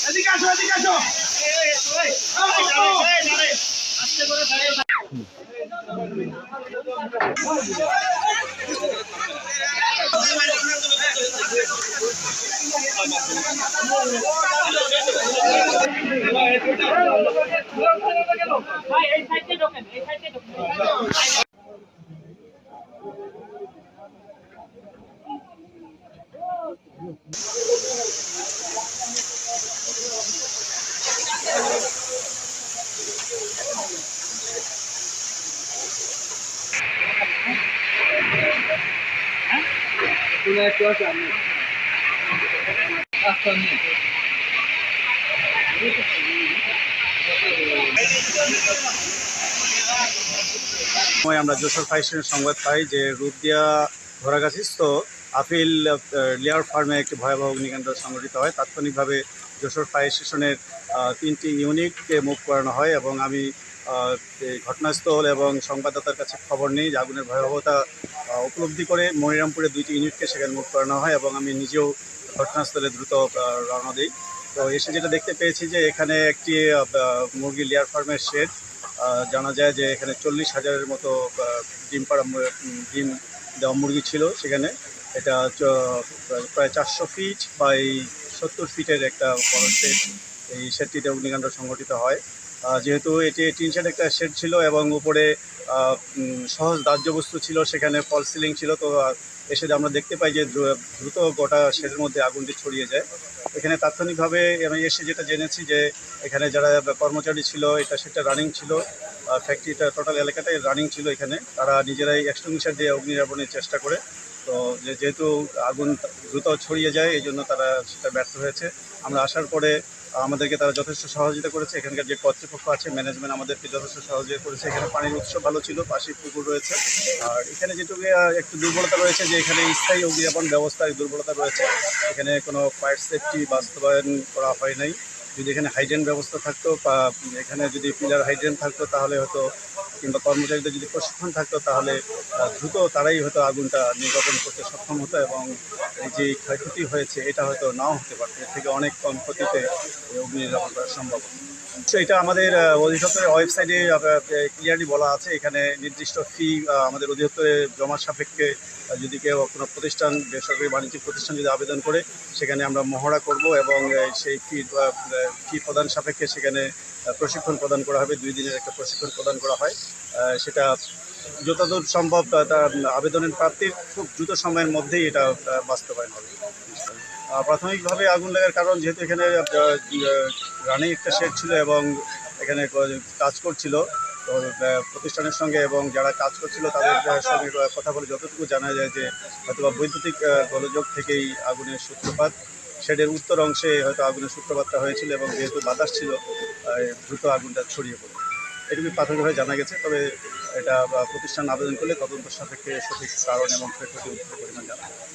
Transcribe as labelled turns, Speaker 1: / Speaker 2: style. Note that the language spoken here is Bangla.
Speaker 1: এদিকে আসো এদিকে আসো ভাই এই সাইডে ঢোকেন এই সাইডে ঢোকেন আমরা যশোর ফায়ার স্টেশনের সংবাদ পাই যে রূপদিয়া ঘোড়াগাছিস্থ আপিল লেয়ার ফার্মে একটি ভয়াবহ অগ্নিকাণ্ড সংঘটিত হয়। তাৎক্ষণিকভাবে যশোর ফায়ার স্টেশনের 3টি ইউনিটকে মুভ করানো হয় এবং আমি ঘটনাস্থল এবং সংবাদদাতার কাছে খবর নিই যে আগুনের ভয়াবহতা উপলব্ধি করে মনিরামপুরে 2টি ইউনিটকে সেখানে মুভ করানো হয় এবং আমি নিজেও ঘটনাস্থলে দ্রুত রওনা দিই। তো এসে যেটা দেখতে পেয়েছি যে এখানে একটি মুরগি লেয়ার ফার্মের শেড, জানা যায় যে এখানে 40,000-এর মতো ডিম দেওয়া মুরগি ছিল সেখানে। এটা প্রায় 400 ফিট বাই 70 ফিটের একটা বড় শেড। এই শেডটিতে অগ্নিকাণ্ড সংঘটিত হয়। যেহেতু এটি টিন শেড একটা শেড ছিল এবং উপরে সহজ দাহ্য বস্তু ছিল, সেখানে ফল সিলিং ছিল। তো এসে আমরা দেখতে পাই যে দ্রুত গোটা শেডের মধ্যে আগুনটি ছড়িয়ে যায়। এখানে তাৎক্ষণিকভাবে আমি এসে যেটা জেনেছি যে এখানে যারা কর্মচারী ছিল, এটা সেটা রানিং ছিল, ফ্যাক্টরিটা টোটাল এলাকাটাই রানিং ছিল। এখানে তারা নিজেরাই এক্সটিংগুইশার দিয়ে অগ্নি নির্বাপনের চেষ্টা করে। তো যেহেতু আগুন দ্রুত ছড়িয়ে যায় এই জন্য তারা সেটা ব্যর্থ হয়েছে। আমরা আসার পরে আমাদেরকে তারা যথেষ্ট সহযোগিতা করেছে। এখানকার যে কর্তৃপক্ষ আছে, ম্যানেজমেন্ট আমাদেরকে যথেষ্ট সহযোগিতা করেছে। এখানে পানির উৎস ভালো ছিল, পাশে পুকুর রয়েছে। আর এখানে যেটুকু একটু দুর্বলতা রয়েছে যে এখানে স্থায়ী অগ্নি নির্বাপন ব্যবস্থায় দুর্বলতা রয়েছে। এখানে কোনো ফায়ার সেফটি বাস্তবায়ন করা হয় নাই। যদি এখানে হাইড্রেন ব্যবস্থা থাকতো বা এখানে যদি পিলার হাইড্রেন থাকতো তাহলে হয়তো, কিংবা কর্মচারীদের যদি প্রশিক্ষণ থাকতো তাহলে দ্রুত তারাই হয়তো আগুনটা নির্বাপন করতে সক্ষম হতো এবং এই যে ক্ষয়ক্ষতি হয়েছে এটা হয়তো নাও হতে পারতো। এর থেকে অনেক কম ক্ষতিতে অগ্নি নির্বাপন করা সম্ভব। তো এটা আমাদের অধিদপ্তরের ওয়েবসাইটে ক্লিয়ারলি বলা আছে। এখানে নির্দিষ্ট ফি আমাদের অধিদপ্তরে জমা সাপেক্ষে যদি কেউ কোনো প্রতিষ্ঠান, বেসরকারি বাণিজ্যিক প্রতিষ্ঠান যদি আবেদন করে, সেখানে আমরা মহড়া করব এবং সেই ফি প্রদান সাপেক্ষে সেখানে প্রশিক্ষণ প্রদান করা হবে। 2 দিনের একটা প্রশিক্ষণ প্রদান করা হয়। সেটা যতদূর সম্ভব তার আবেদনের প্রাপ্তির খুব দ্রুত সময়ের মধ্যেই এটা বাস্তবায়ন হবে। প্রাথমিকভাবে আগুন লাগার কারণ, যেহেতু এখানে রানিং একটা শেড ছিল এবং এখানে কাজ করছিল, তো প্রতিষ্ঠানের সঙ্গে এবং যারা কাজ করছিল তাদের সঙ্গে কথা বলে যতটুকু জানা যায় যে হয়তো বৈদ্যুতিক গোলযোগ থেকেই আগুনের সূত্রপাত। শেডের উত্তর অংশে হয়তো আগুনের সূত্রপাতটা হয়েছিল এবং যেহেতু বাতাস ছিল দ্রুত আগুনটা ছড়িয়ে পড়ে। এটুকু প্রাথমিকভাবে জানা গেছে। তবে এটা প্রতিষ্ঠান আবেদন করলে তদন্ত সাপেক্ষে সঠিক কারণ এবং ক্ষয়ক্ষতি পরিমাণ জানা যাবে।